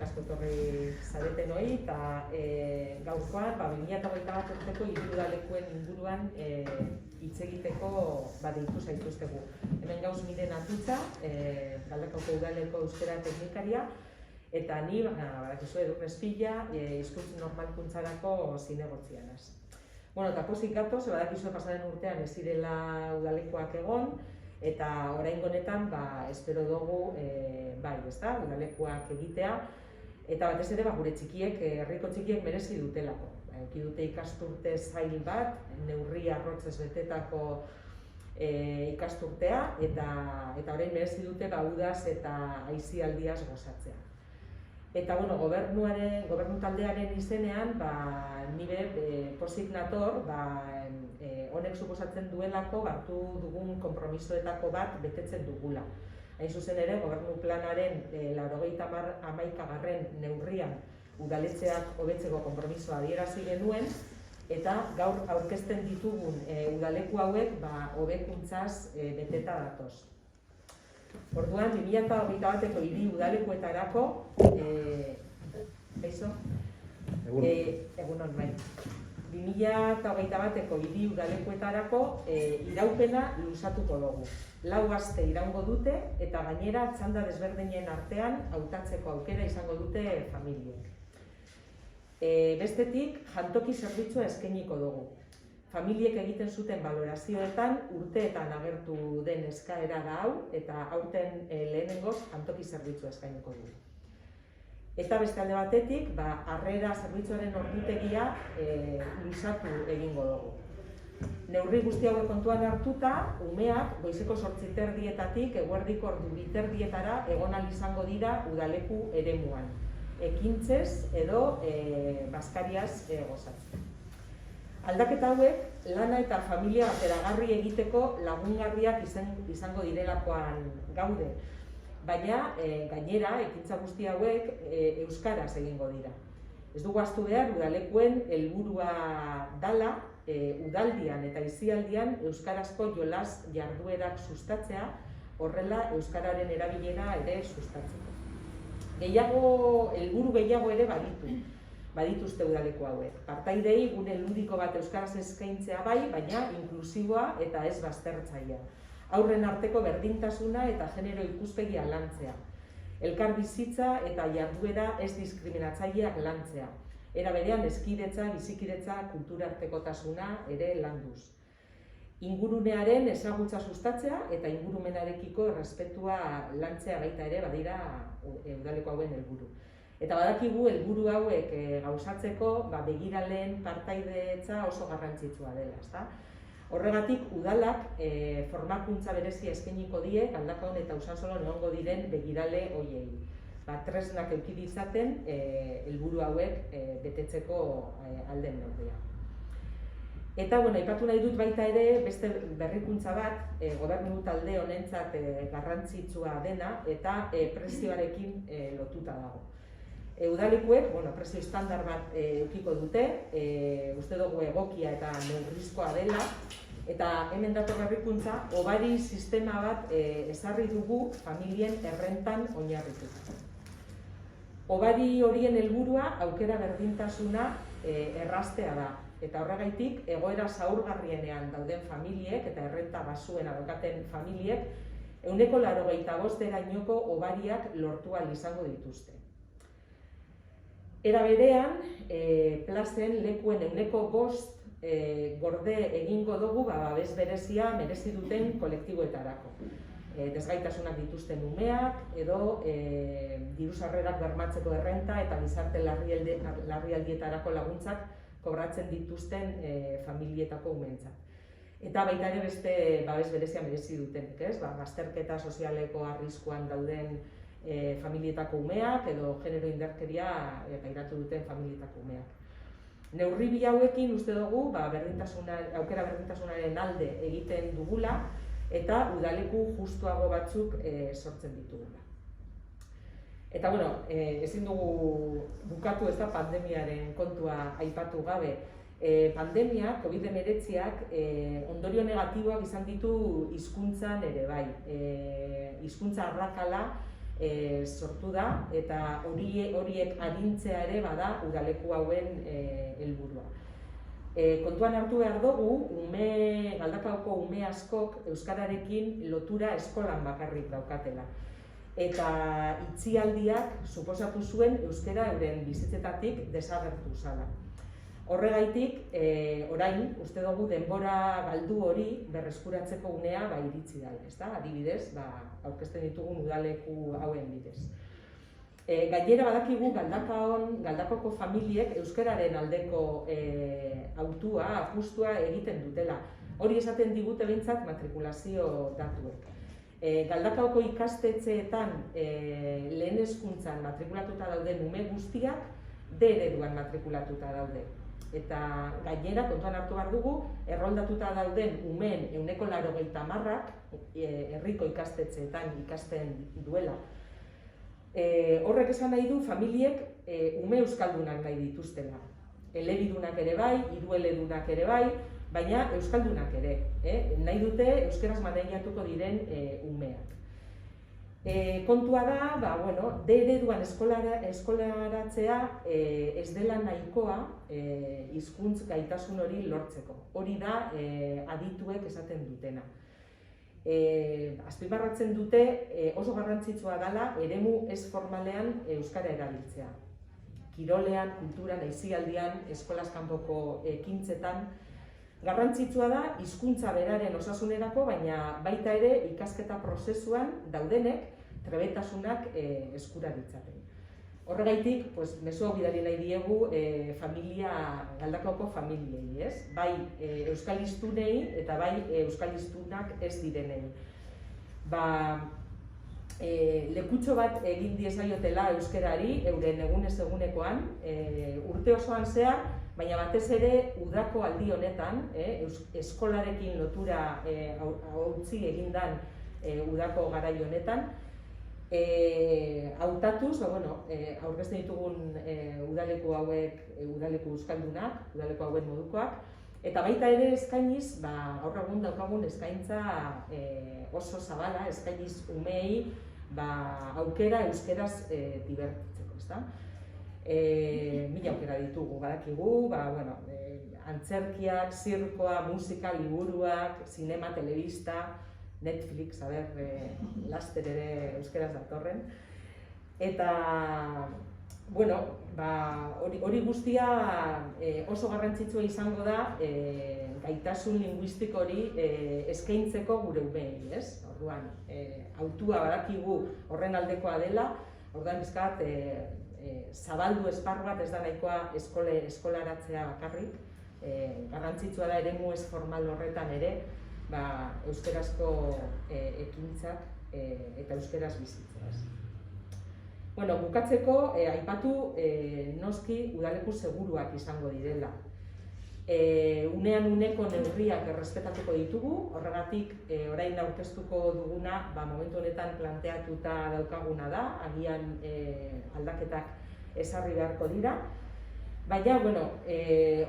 asko etorri zareten hori, eta gaurkoan 2021 urteko hiri udalekuen inguruan hitz egiteko deitu zaituztegu. Hemen gauz Miren Atutxa, Galdakaoko udaleko euskara teknikaria, eta ni, badakizue Edurne Espilla, hizkuntz normalkuntzarako zinegotzia naiz. Eta pozik gatoz, badakizue pasaren urtean ez zirela udalekoak egon, eta oraingo honetan espero dugu udalekuak egitea, eta batez ere gure txikiek, herriko txikiek merezi dutelako. Eduki dute ikasturte zail bat, neurri arrotzez betetako ikasturtea, eta orain merezi dute udaz eta aisialdiaz gozatzea. Eta gobernu taldearen izenean, nire pozik nator, honek suposatzen duelako hartu dugun konpromisoetako bat betetzen dugula. Hain zuzen ere, gobernu planaren 91. neurrian udaletxeak hobetzeko konpromisoa adierazi genuen, eta gaur aurkezten ditugun udaleku hauek hobekuntzaz beteta datoz. Orduan, 2021ko hiri udalekuetarako, egunon bai. 2021ko hiri udalekuetarako iraupena luzatuko dugu. 4 aste iraungo dute eta gainera txanda desberdinen artean hautatzeko aukera izango dute familiek. Bestetik, jantoki zerbitzua eskainiko dugu. Familiek egiten zuten balorazioetan urteetan agertu den eskaera da hau, eta aurten lehenengoz jantoki zerbitzua eskainiko dugu. Eta beste alde batetik, harrera zerbitzuaren ordutegia luzatu egingo dugu. Neurri guzti hauek kontuan hartuta, umeak goizeko 8:30 eguerdiko 2:30 egon ahal izango dira udaleku eremuan, ekintzez edo bazkariaz gozatzen. Aldaketa hauek lana eta familia bateragarri egiteko lagungarriak izango direlakoan gaude, baina gainera ekintza guzti hauek euskaraz egingo dira. Ez dugu ahaztu behar udalekuen helburua dala udaldian eta aisialdian euskarazko jolas jarduerak sustatzea, horrela euskararen erabilera ere sustatzeko. Helburu gehiago ere badituzte udaleku hauek. Partaidei gune ludiko bat euskaraz eskaintzea bai, baina inklusiboa eta ez baztertzailea. Aurren arteko berdintasuna eta genero ikuspegia lantzea. Elkar bizitza eta jarduera ez diskriminatzaileak lantzea. Era berean hezkidetza, bizikidetza, kulturartekotasuna ere landuz. Ingurunearen ezagutza sustatzea eta ingurumenarekiko errespetua lantzea baita ere badira udaleko hauen helburu. Eta badakigu helburu hauek gauzatzeko begiraleen partaidetza oso garrantzitsua dela, ezta? Horregatik udalak formakuntza berezia eskainiko die Galdakaon eta Usansolon egongo diren begirale horiei. Tresnak eduki ditzaten helburu hauek betetzeko alden neurria. Eta aipatu nahi dut baita ere beste berrikuntza bat gobernu talde honentzat garrantzitsua dena eta prezioarekin lotuta dago. Udalekuek prezio estandar bat edukiko dute, uste dugu egokia eta neurrizkoa dela, eta hemen dator berrikuntza, hobari sistema bat ezarri dugu familien errentan oinarrituta. Hobari horien helburua aukera berdintasuna erraztea da, eta horregaitik egoera zaurgarrienean dauden familiek eta errenta basuena daukaten familiek 95%erainoko hobariak lortu ahal izango dituzte. Era berean, plazen lekuen 5% gorde egingo dugu babes berezia merezi duten kolektiboetarako. Desgaitasunak dituzten umeak edo diru-sarrerak bermatzeko errenta eta gizarte larrialdietarako laguntzak kobratzen dituzten familietako umeentzat. Eta baita ere beste babes berezia merezi dutenek, bazterketa sozialeko arriskuan dauden familietako umeak edo genero indarkeria pairatu duten familietako umeak. Neurri bi hauekin uste dugu aukera berdintasunaren alde egiten dugula eta udaleku justuago batzuk sortzen ditugula. Eta ezin dugu bukatu ez da pandemiaren kontua aipatu gabe. Pandemia, COVID-19ak ondorio negatiboak izan ditu hizkuntzan ere bai. Hizkuntza arrakala sortu da, eta horiek arintzea ere bada udaleku hauen helburua. Kontuan hartu behar dugu, Galdakaoko ume askok euskararekin lotura eskolan bakarrik daukatela. Eta itxialdiak suposatu zuen euskara euren bizitzetatik desagertu zala. Horregaitik, orain, uste dugu denbora galdu hori berreskuratzeko unea iritsi da, ezta? Adibidez, aurkezten ditugun udaleku hauen bidez. Gainera badakigu Galdakaoko familiek euskararen aldeko autua, apustua egiten dutela. Hori esaten digute behintzat matrikulazio datuek. Galdakaoko ikastetxeetan lehen hezkuntzan matrikulatuta dauden ume guztiak D ereduan matrikulatuta daude. Eta gainera, kontuan hartu behar dugu, erroldatuta dauden umeen 80%ak herriko ikastetxeetan ikasten duela. Horrek esan nahi du familiek ume euskaldunak nahi dituztela. Elebidunak ere bai, hirueledunak ere bai, baina euskaldunak ere. Nahi dute euskaraz maneiatuko diren umeak. Kontua da, D ereduan eskolaratzea ez dela nahikoa hizkuntz gaitasun hori lortzeko. Hori da adituek esaten dutena. Azpimarratzen dute oso garrantzitsua dela eremu ez formalean euskara erabiltzea. Kirolean, kulturan, aisialdian, eskolaz kanpoko ekintzetan, garrantzitsua da hizkuntza beraren osasunerako, baina baita ere ikasketa prozesuan daudenek trebetasunak eskura ditzaten. Horregaitik, mezu hau bidali nahi diegu Galdakaoko familiei, ez? Bai euskaliztunei eta bai euskaliztunak ez direnei. Lekutxo bat egin diezaiotela euskarari euren egunez egunekoan, urte osoan zehar, baina batez ere udako aldi honetan, eskolarekin lotura hautsi egindan udako garai honetan, hautatuz, aurkezten ditugun udaleku hauek, udaleku euskaldunak, udaleku hauen modukoak, eta baita ere eskainiz, gaur egun daukagun eskaintza oso zabala, eskainiz umei aukera euskeraz dibertitzeko, ezta? Mila aukera ditugu, badakigu, antzerkiak, zirkoa, musika, liburuak, zinema, telebista, Netflix, laster ere euskeraz datorren. Eta, hori guztia oso garrantzitsua izango da gaitasun linguistiko hori eskaintzeko gure umeei, ez? Orduan, hautua badakigu horren aldekoa dela, orduan bizkat zabaldu esparru bat ez da nahikoa eskolaratzea bakarrik, garrantzitsua da eremu ez formal horretan ere, euskerazko ekintzak eta euskeraz bizitzaz. Bukatzeko, aipatu noski udaleku seguruak izango direla. Unean uneko neurriak errespetatuko ditugu, horregatik orain aurkeztuko duguna momentu honetan planteatuta daukaguna da, agian aldaketak ezarri beharko dira. Baina,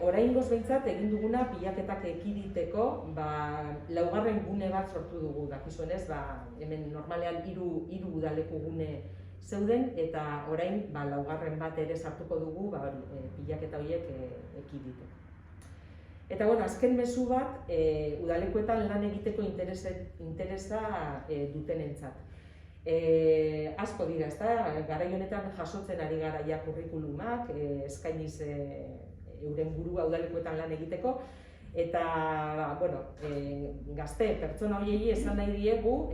oraingoz behintzat egin duguna pilaketak ekiditeko, laugarren gune bat sortu dugu, dakizuenez, hemen normalean hiru udaleku gune zeuden, eta orain laugarren bat ere sartuko dugu pilaketa horiek ekiditeko. Eta, azken mezu bat, udalekuetan lan egiteko interesa dutenentzat. Asko dira, garai honetan jasotzen ari gara kurrikulumak, eskainiz euren burua udalekuetan lan egiteko, eta gazte pertsona horiei esan nahi diegu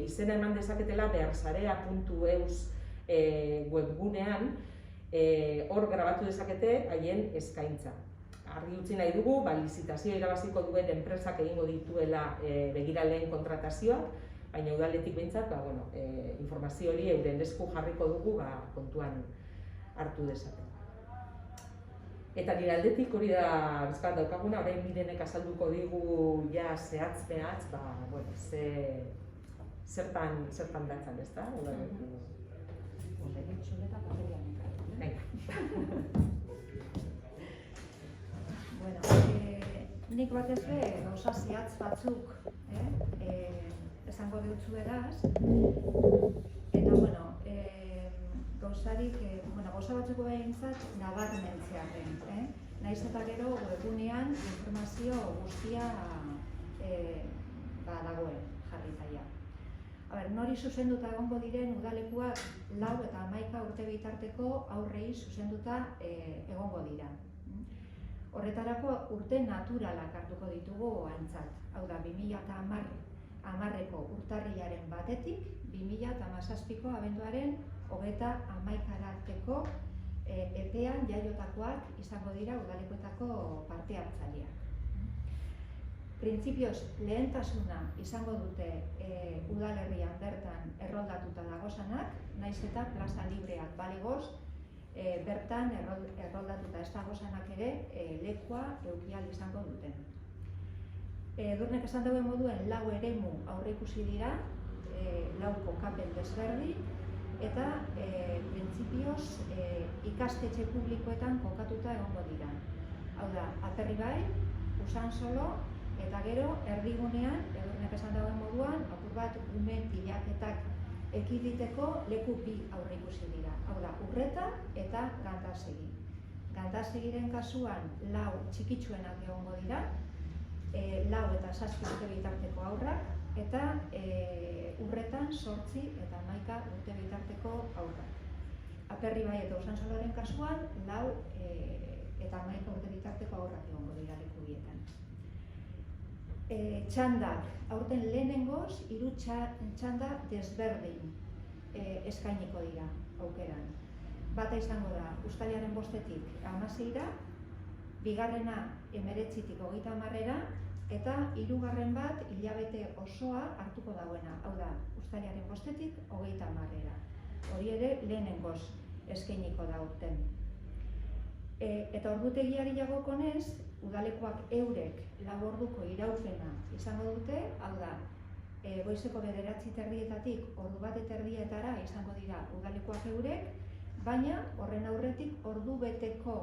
izena eman dezaketela beharsarea.eus webgunean, hor grabatu dezakete haien eskaintza. Argi utzi nahi dugu, lizitazioa irabaziko duen enpresak egingo dituela begiraleen kontratazioak, baina udaletik behintzat, informazio hori euren esku jarriko dugu kontuan hartu dezaten. Eta nire aldetik hori da bizkat daukaguna, orain Mirenek azalduko digu ja zehatz-mehatz, zertan datzan, ezta? Txuleta paperian ekarri. Nik batez be, gauza zehatz batzuk esango deutzu eraz, eta gauzarik, gauza batzuk behintzat nabarmentzearen. Naiz eta gero webgunean informazio guztia dagoen jarritaia. Nori zuzenduta egongo diren udalekuak 4 eta 11 urte bitarteko aurrei zuzenduta egongo dira. Horretarako urte naturalak hartuko ditugu aintzat. Hau da, 2010ko urtarrilaren 1-etik 2017ko abenduaren 31 arteko epean jaiotakoak izango dira udalekuetako parte hartzaileak. Printzipioz, lehentasuna izango dute udalerrian bertan erroldatuta dagozanak, naiz eta plaza libreak balegoz, bertan erroldatuta ez dagozanak ere lekua eukial izango duten. Edurnek esan dauen moduen 4 eremu aurreikusi dira, 4 kokapen desberdi, eta printzipioz ikastetxe publikoetan kokatuta egongo dira. Hau da, Aperribai, Usansolo, eta gero, erdigunean, edurnek esan dauen moduan, apur bat gume pilaketak ekiditeko leku 2 aurreikusi dira. Hau da, Urreta eta Gandasegi. Gandasegiren kasuan 4 txikitsuenak egongo dira, 4 eta 7 urte bitarteko haurrak, eta Urretan 8 eta 11 urte bitarteko haurrak. Aperribai eta Usansoloren kasuan 4 eta 11 urte bitarteko haurrak egongo dira leku bietan. Txandak, aurten lehenengoz, 3 txanda desberdin eskainiko dira aukeran. Bata izango da, uztailaren 5-etik 16-ra, bigarrena 19-tik 30-ra, eta hirugarren bat hilabete osoa hartuko dauena. Hau da, uztailaren 5-etik 30-ra. Hori ere lehenengoz eskainiko da aurten. Eta ordutegiari dagokonez, udalekuak eurek 4 orduko iraupena izango dute, hau da, goizeko 9:30 ordu 1:30 izango dira udalekuak eurek, baina horren aurretik ordu beteko,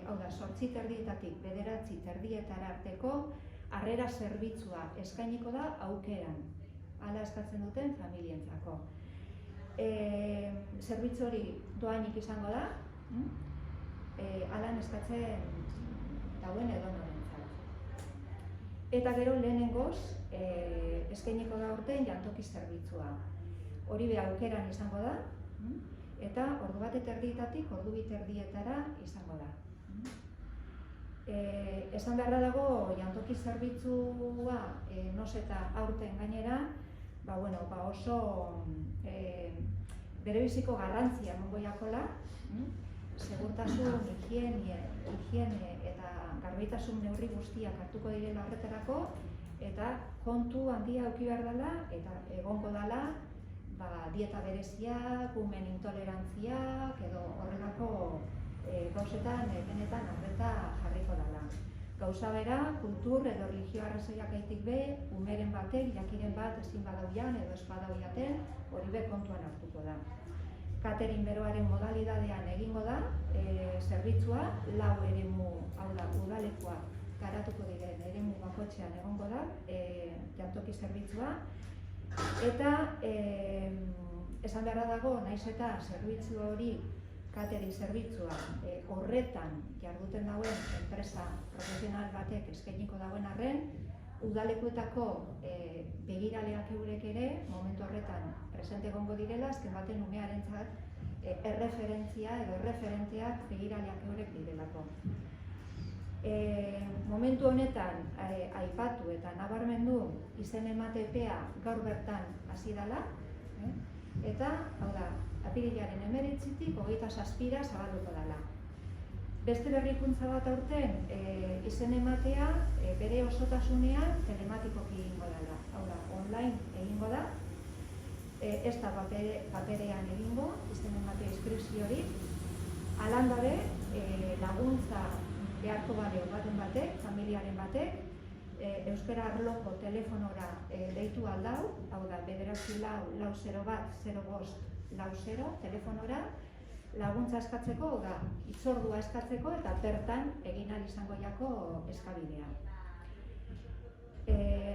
hau da, 8:30 9:30 arteko harrera zerbitzua eskainiko da aukeran, hala eskatzen duten familientzako. Zerbitzu hori doainik izango da, halan eskatzen dauen edonorentzat. Eta gero lehenengoz, eskainiko da urten jantoki zerbitzua. Hori be aukeran izango da, eta ordu 1:30 ordu 2:30 izango da. Esan beharra dago jantoki zerbitzua noz eta aurten gainera, oso berebiziko garrantzia emango jakola, segurtasun, higiene eta garbitasun neurri guztiak hartuko direla horretarako, eta kontu handia eduki behar dela eta egongo dela dieta bereziak, umen intolerantziak edo horrelako gauzetan benetan arreta jarriko dela. Gauza bera, kultur edo religio arrazoiakaitik be, umeren batek, jakiren bat ezin badauian edo ez badauiaten, hori be kontuan hartuko da. Catering beroaren modalidadean egingo da, zerbitzua, 4 eremu, hau da, udalekoa garatuko diren eremu bakoitzean egongo da, jantoki zerbitzua, eta esan beharra dago, naiz eta zerbitzu hori, catering zerbitzua, horretan jarduten dauen enpresa profesional batek eskainiko dauen arren, udalekuetako begiraleak eurek ere, momentu horretan presente egongo direla, azken baten umearentzat erreferentzia edo erreferenteak begiraleak eurek direlako. Momentu honetan aipatu eta nabarmendu izen emate epea gaur bertan hasi dela, eta, hau da, apirilaren 19-tik 27-ra zabalduko dela. Beste berrikuntza bat aurten, izen ematea bere osotasunean telematikoki egingo dela. Hau da, online egingo da, ez da paperean egingo, izen ematea inskripziorik. Halan dabe, laguntza beharko bale baten batek, familiaren batek, euskara arloko telefonora deitu aldau, hau da, 944-04-05-40 telefonora, laguntza eskatzeko, hau da, hitzordua eskatzeko eta bertan egin ahal izango jako eskabidea.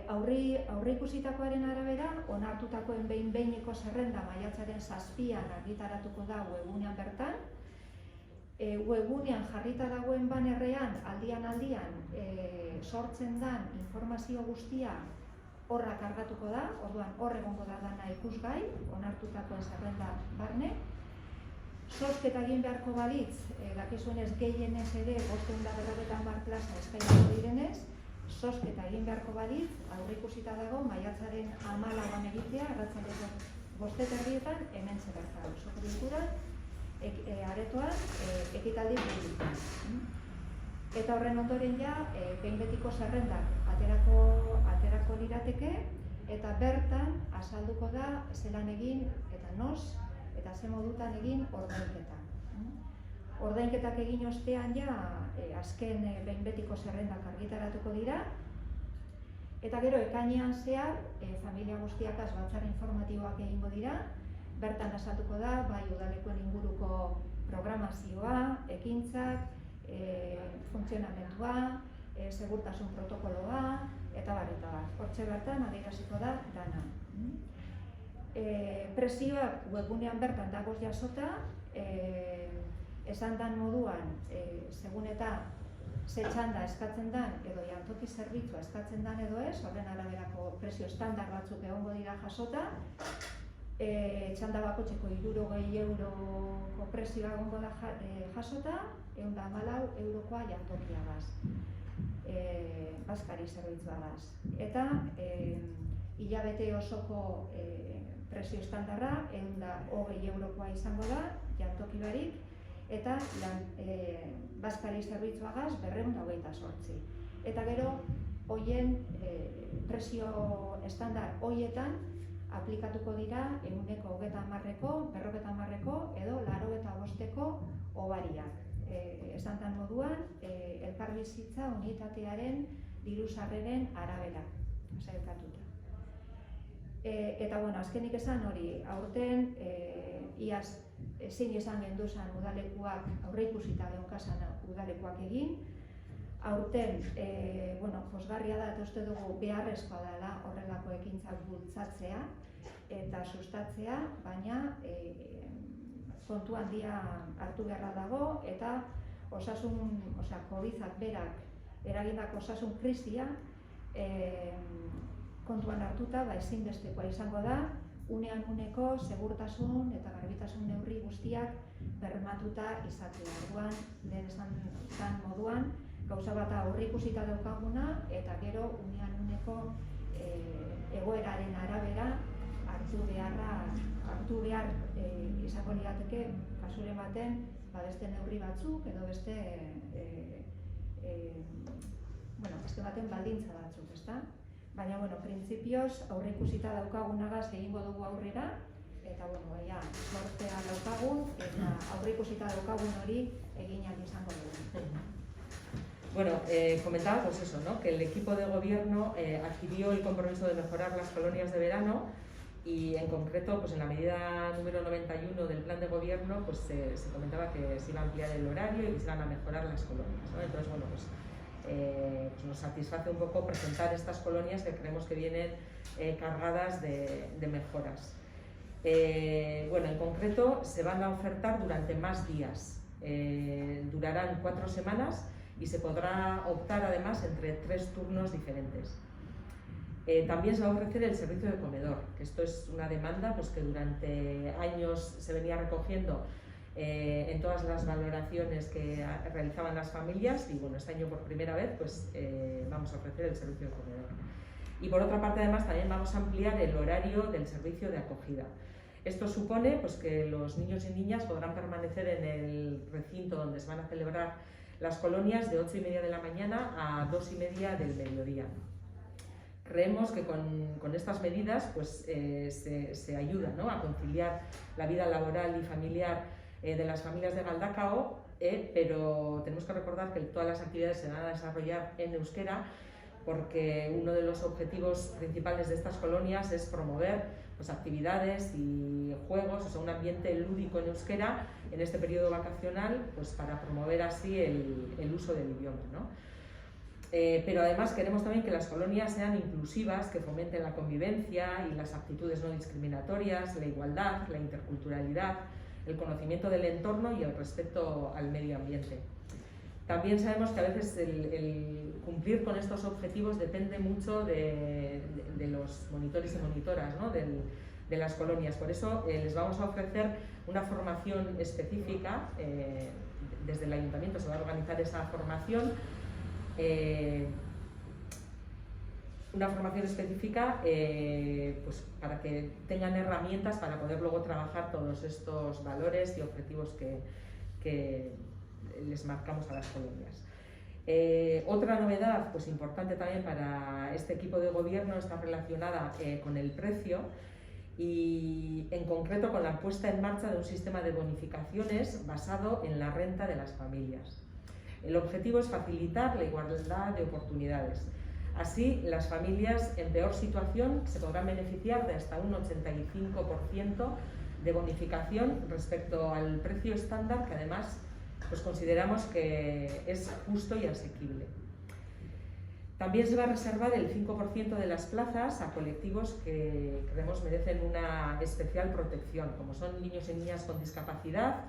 aurreikusitakoaren arabera, onartutakoen behin-behineko zerrenda maiatzaren 7an argitaratuko da webgunean bertan. Webgunean jarrita dagoen banerrean, aldian sortzen den informazio guztia horra kargatuko da, orduan hor egongo da dana ikusgai, onartutakoen zerrenda barne. Zozketa egin beharko balitz, dakizunez gehienez ere 550 plaza eskainiko direnez, zozketa egin beharko balitz, aurreikusita dago maiatzaren 14an egitea, arratsaldeko 5:30 hementxe bertan. Osoko bilkuran, aretoan, ekitaldi publikoan. Eta horren ondoren ja, behin betiko zerrendak aterako lirateke, eta bertan azalduko da zelan egin eta noz, eta ze modutan egin ordainketa. Ordainketak egin ostean ja, azken behin betiko zerrendak argitaratuko dira, eta gero ekainean zehar, familia guztiakaz batzar informatiboak egingo dira, bertan azalduko da, bai udalekuen inguruko programazioa, ekintzak, funtzionamentua, segurtasun protokoloa, eta bar. Hortxe bertan adieraziko da dana. Presioak webgunean bertan dagoz jasota, esan dan moduan, segun eta ze txanda eskatzen dan edo jantoki zerbitzua eskatzen dan edo ez, horren araberako presio estandar batzuk egongo dira jasota, txanda bakoitzeko 60 euroko presioa egongo da jasota, 114 eurokoa jantokiagaz, bazkari zerbitzuagaz. Eta hilabete osoko presio estandarra 120 eurokoa izango da, jantoki barik, eta bazkari zerbitzuagaz 228. Eta gero, hoien presio estandar hoietan aplikatuko dira 130ko, 50ko edo 85ko hobariak. Esan den moduan, elkarbizitza unitatearen diru-sarreren arabera, sailkatuta. Eta azkenik esan hori, aurten iaz ezin izan genduzan udalekuak, aurreikusita geunkasan udalekuak egin. Aurten, pozgarria da eta uste dugu beharrezkoa dela horrelako ekintzak bultzatzea eta sustatzea, baina kontu handia hartu beharra dago eta COVID-ak berak eragindako osasun krisia kontuan hartuta ezinbestekoa izango da unean uneko segurtasun eta garbitasun neurri guztiak bermatuta izatea. Orduan, lehen esan moduan, gauza bat aurreikusita daukaguna eta gero unean uneko egoeraren arabera hartu behar izango lirateke kasuren baten beste neurri batzuk edo beste baten baldintza batzuk, ezta? Baina, printzipioz aurreikusita daukagunagaz egingo dugu aurrera eta, sortea daukagun eta aurreikusita daukagun hori eginak izango dugu. Comentaba pues eso, ¿no? Que el equipo de gobierno adquirió el compromiso de mejorar las colonias de verano y en concreto, pues en la medida número 91 del plan de gobierno, pues se comentaba que se iba a ampliar el horario y que se iban a mejorar las colonias, ¿no? Entonces, pues nos satisface un poco presentar estas colonias que creemos que vienen cargadas de mejoras. En concreto se van a ofertar durante más días, durarán 4 semanas y se podrá optar además entre 3 turnos diferentes. También se va a ofrecer el servicio de comedor, que esto es una demanda pues, que durante años se venía recogiendo en todas las valoraciones que realizaban las familias y este año por primera vez pues, vamos a ofrecer el servicio de comedor. Y por otra parte además también vamos a ampliar el horario del servicio de acogida. Esto supone pues, que los niños y niñas podrán permanecer en el recinto donde se van a celebrar las colonias de 8:30 de la mañana a 2:30 del mediodía. Creemos que con estas medidas pues, se ayuda, ¿no? a conciliar la vida laboral y familiar de las familias de Galdakao, pero tenemos que recordar que todas las actividades se van a desarrollar en euskera porque uno de los objetivos principales de estas colonias es promover pues, actividades y juegos, un ambiente lúdico en euskera en este periodo vacacional pues, para promover así el uso del idioma, ¿no? Pero además queremos también que las colonias sean inclusivas, que fomenten la convivencia y las actitudes no discriminatorias, la igualdad, la interculturalidad, el conocimiento del entorno y el respeto al medio ambiente. También sabemos que a veces el cumplir con estos objetivos depende mucho de los monitores y monitoras, ¿no? de las colonias. Por eso les vamos a ofrecer una formación específica. Desde el ayuntamiento se va a organizar esa formación. Una formación específica pues para que tengan herramientas para poder luego trabajar todos estos valores y objetivos que les marcamos a las colonias. Otra novedad pues importante también para este equipo de gobierno está relacionada con el precio y en concreto con la puesta en marcha de un sistema de bonificaciones basado en la renta de las familias. El objetivo es facilitar la igualdad de oportunidades. Así, las familias en peor situación se podrán beneficiar de hasta un 85% de bonificación respecto al precio estándar, que además pues consideramos que es justo y asequible. También se va a reservar el 5% de las plazas a colectivos que creemos merecen una especial protección, como son niños y niñas con discapacidad,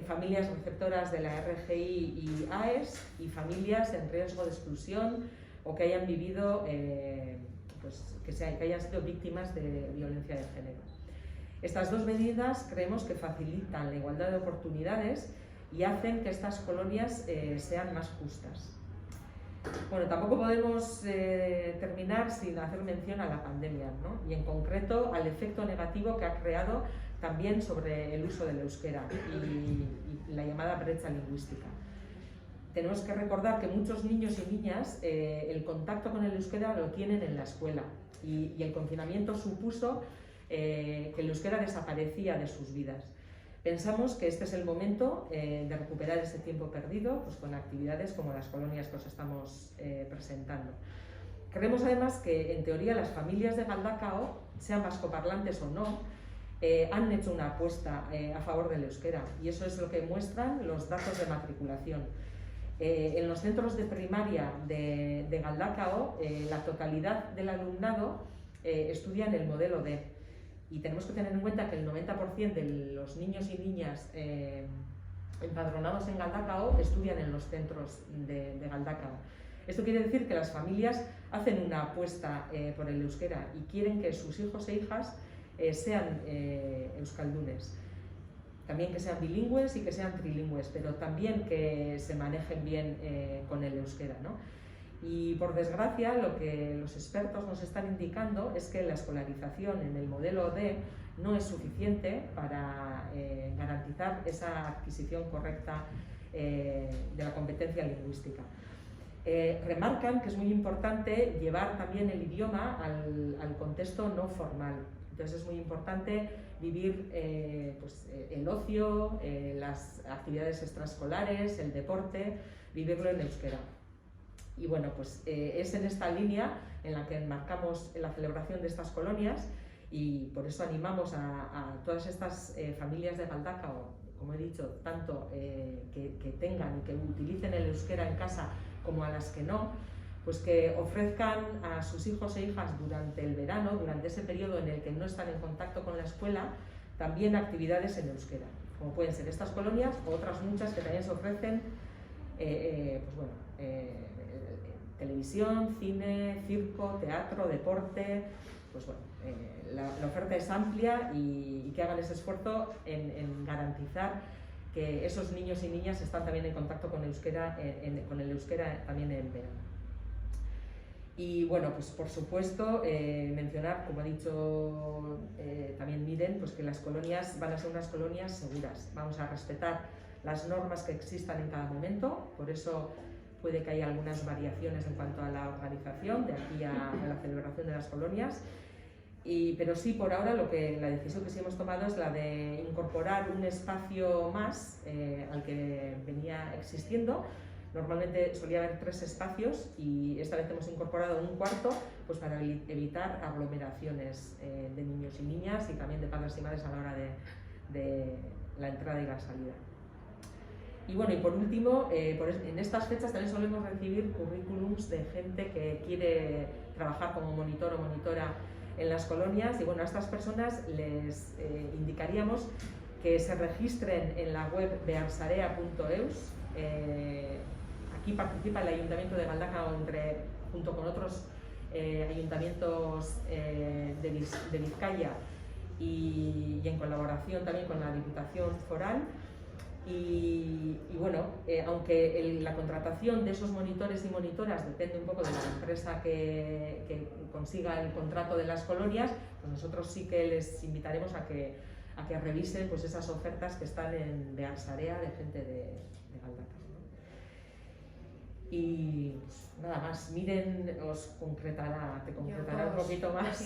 familias receptoras de la RGI y AES y familias en riesgo de exclusión o que hayan vivido, que hayan sido víctimas de violencia de género. Estas dos medidas creemos que facilitan la igualdad de oportunidades y hacen que estas colonias sean más justas. Bueno, tampoco podemos terminar sin hacer mención a la pandemia, ¿no? Y en concreto al efecto negativo que ha creado también sobre el uso del euskera y la llamada brecha lingüística. Tenemos que recordar que muchos niños y niñas el contacto con el euskera lo tienen en la escuela y el confinamiento supuso que el euskera desaparecía de sus vidas. Pensamos que este es el momento de recuperar ese tiempo perdido pues, con actividades como las colonias que os estamos presentando. Creemos además que en teoría las familias de Galdakao, sean vascoparlantes o no, han hecho una apuesta a favor del euskera y eso es lo que muestran los datos de matriculación. En los centros de primaria de Galdakao, la totalidad del alumnado estudia en el modelo D. Y tenemos que tener en cuenta que el 90% de los niños y niñas empadronados en Galdakao estudian en los centros de Galdakao. Esto quiere decir que las familias hacen una apuesta por el euskera y quieren que sus hijos e hijas sean euskaldunes. También que sean bilingües y que sean trilingües, pero también que se manejen bien con el euskera, ¿no? Y por desgracia lo que los expertos nos están indicando es que la escolarización en el modelo D no es suficiente para garantizar esa adquisición correcta de la competencia lingüística. Remarcan que es muy importante llevar también el idioma al contexto no formal. Entonces es muy importante vivir el ocio, las actividades extraescolares, el deporte, vivirlo en euskera. Y bueno, pues es en esta línea en la que enmarcamos la celebración de estas colonias y por eso animamos a todas estas familias de Galdakao, como he dicho, tanto que tengan y que utilicen el euskera en casa como a las que no, pues que ofrezcan a sus hijos e hijas durante el verano, durante ese periodo en el que no están en contacto con la escuela, también actividades en euskera, como pueden ser estas colonias o otras muchas que también se ofrecen, televisión, cine, circo, teatro, deporte. Pues bueno, la oferta es amplia y que hagan ese esfuerzo en garantizar que esos niños y niñas están también en contacto con el euskera también en verano. Y bueno, pues por supuesto mencionar, como ha dicho también Miren, pues que las colonias van a ser unas colonias seguras. Vamos a respetar las normas que existan en cada momento, por eso puede que haya algunas variaciones en cuanto a la organización de aquí a la celebración de las colonias, pero sí, por ahora la decisión que sí hemos tomado es la de incorporar un espacio más al que venía existiendo. Normalmente solía haber 3 espacios y esta vez hemos incorporado un cuarto pues para evitar aglomeraciones de niños y niñas y también de padres y madres a la hora de la entrada y la salida. Y bueno, y por último, en estas fechas también solemos recibir currículums de gente que quiere trabajar como monitor o monitora en las colonias, y bueno, a estas personas les indicaríamos que se registren en la web bearsarea.eus. Aquí participa el Ayuntamiento de Galdakao junto con otros ayuntamientos de Vizcaya y en colaboración también con la Diputación Foral. Y bueno, aunque la contratación de esos monitores y monitoras depende un poco de la empresa que consiga el contrato de las colonias, pues nosotros sí que les invitaremos a que revisen pues esas ofertas que están en Bearsarea de gente de Galdakao, ¿no? Y pues, nada más, Miren te concretará un poquito más.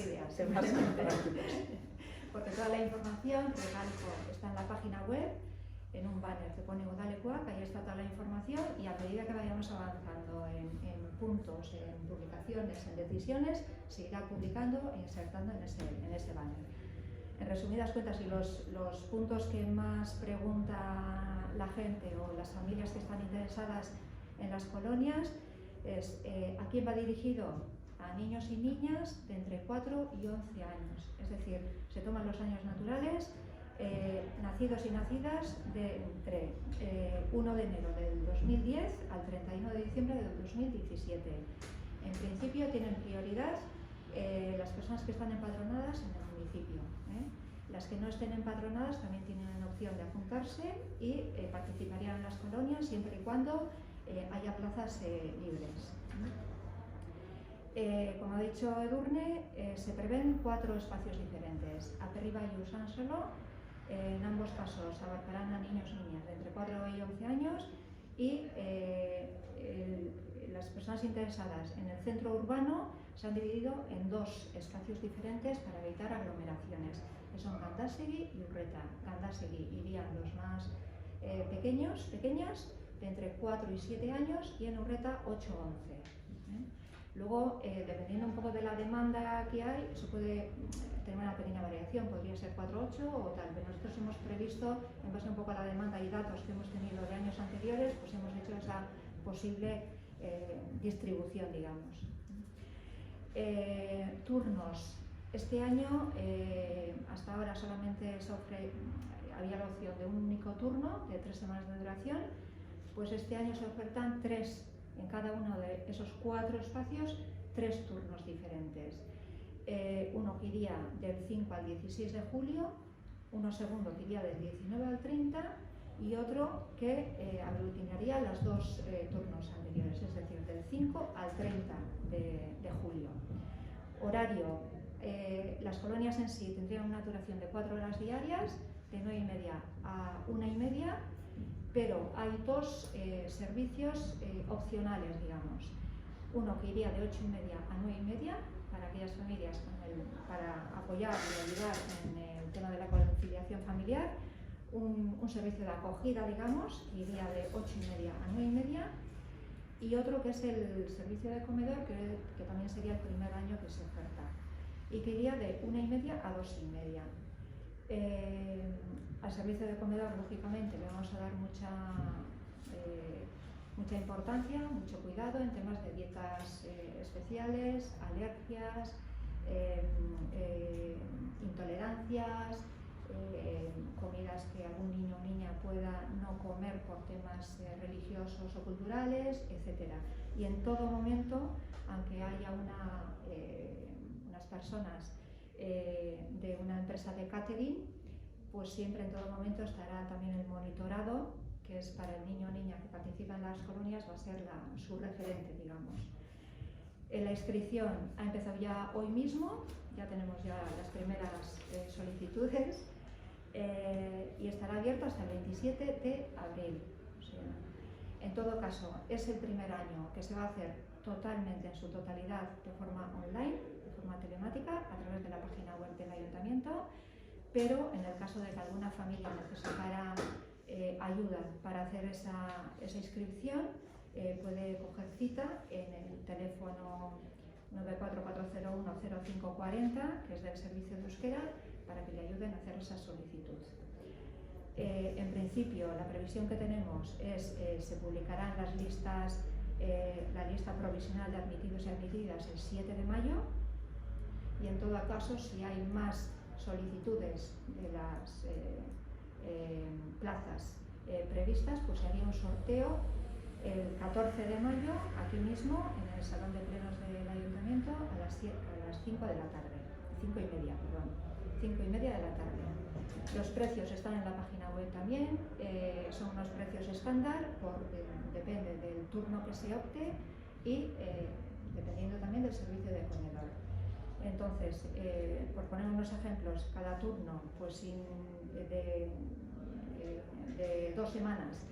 Porque toda la información de Udaleku está en la página web, en un banner que pone Udalekuak, ahí está toda la información, y a medida que vayamos avanzando en puntos, en publicaciones, en decisiones, se irá publicando e insertando en ese banner. En resumidas cuentas, y los puntos que más pregunta la gente o las familias que están interesadas en las colonias es ¿a quién va dirigido? A niños y niñas de entre 4 y 11 años. Es decir, se toman los años naturales, nacidos y nacidas de entre 1 de enero del 2010 al 31 de diciembre del 2017. En principio tienen prioridad las personas que están empadronadas en el municipio. Las que no estén empadronadas también tienen opción de apuntarse y participarían en las colonias siempre y cuando haya plazas libres. Como ha dicho Edurne, se prevén 4 espacios diferentes. Aperriba y Usánsolo, en ambos casos abarcarán a niños y niñas de entre 4 y 11 años, y las personas interesadas en el centro urbano se han dividido en 2 espacios diferentes para evitar aglomeraciones, que son Gandásegui y Urreta. Gandásegui irían los más pequeñas, de entre 4 y 7 años, y en Urreta 8 o 11. Luego, dependiendo un poco de la demanda que hay, se puede tener una pequeña variación, podría ser 4-8 o tal, pero nosotros hemos previsto, en base un poco a la demanda y datos que hemos tenido de años anteriores, pues hemos hecho esa posible distribución, digamos. Turnos. Este año, hasta ahora solamente había la opción de un único turno de 3 semanas de duración, pues este año se ofertan 3 en cada uno de esos 4 espacios, 3 turnos diferentes. Uno que iría del 5 al 16 de julio, uno segundo que iría del 19 al 30 y otro que aglutinaría los 2 turnos anteriores, es decir, del 5 al 30 de julio. Horario. Las colonias en sí tendrían una duración de 4 horas diarias, de 9:30 a 1:30, pero hay 2 servicios opcionales, digamos. Uno que iría de 8:30 a 9:30 para aquellas familias para apoyar y ayudar en el tema de la conciliación familiar. Un servicio de acogida, digamos, que iría de 8:30 a 9:30. Y otro que es el servicio de comedor, que también sería el primer año que se oferta, y que iría de 1:30 a 2:30. Al servicio de comedor, lógicamente, le vamos a dar mucha importancia, mucho cuidado en temas de dietas especiales, alergias, intolerancias, comidas que algún niño o niña pueda no comer por temas religiosos o culturales, etc. Y en todo momento, aunque haya unas personas de una empresa de catering, pues siempre en todo momento estará también el monitorado, que es para el niño o niña que participa en las colonias, va a ser su referente, digamos. La inscripción ha empezado ya hoy mismo, ya tenemos ya las primeras solicitudes, y estará abierto hasta el 27 de abril. O sea, en todo caso, es el primer año que se va a hacer totalmente, en su totalidad, de forma online, de forma telemática, a través de la página web del Ayuntamiento, pero en el caso de que alguna familia necesitara ayuda para hacer esa inscripción, puede coger cita en el teléfono 944010540, que es del servicio de euskera, para que le ayuden a hacer esa solicitud. En principio, la previsión que tenemos es se publicarán las listas, la lista provisional de admitidos y admitidas el 7 de mayo, y en todo caso, si hay más solicitudes de las plazas previstas, pues se haría un sorteo el 14 de mayo, aquí mismo, en el Salón de Plenos del Ayuntamiento, a las 5 de la tarde, 5:30 de la tarde. Los precios están en la página web también, son unos precios estándar, depende del turno que se opte y dependiendo también del servicio de comedor. Entonces, por poner unos ejemplos, cada turno pues de 2 semanas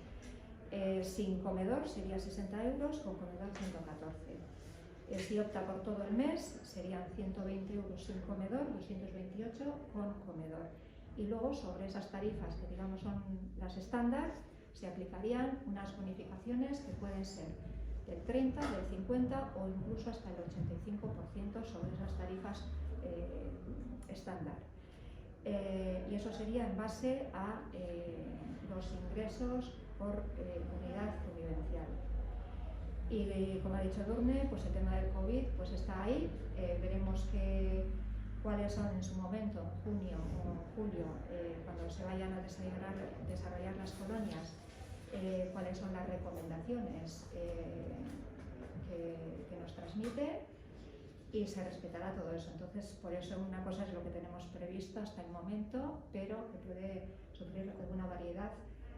sin comedor sería 60 euros, con comedor 114. Si opta por todo el mes serían 120 euros sin comedor, 228 con comedor. Y luego sobre esas tarifas que digamos son las estándar, se aplicarían unas bonificaciones que pueden ser del 30, del 50 o incluso hasta el 85% sobre esas tarifas estándar. Y eso sería en base a los ingresos por unidad convivencial. Y como ha dicho Edurne, pues el tema del COVID pues está ahí. Veremos cuáles son en su momento, junio o julio, cuando se vayan a desarrollar las colonias, cuáles son las recomendaciones que nos transmite, y se respetará todo eso. Entonces, por eso una cosa es lo que tenemos previsto hasta el momento, pero que puede sufrir alguna variedad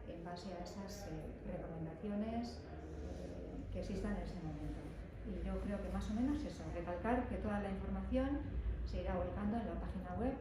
en base a esas recomendaciones que existan en ese momento. Y yo creo que más o menos eso, recalcar que toda la información se irá volcando en la página web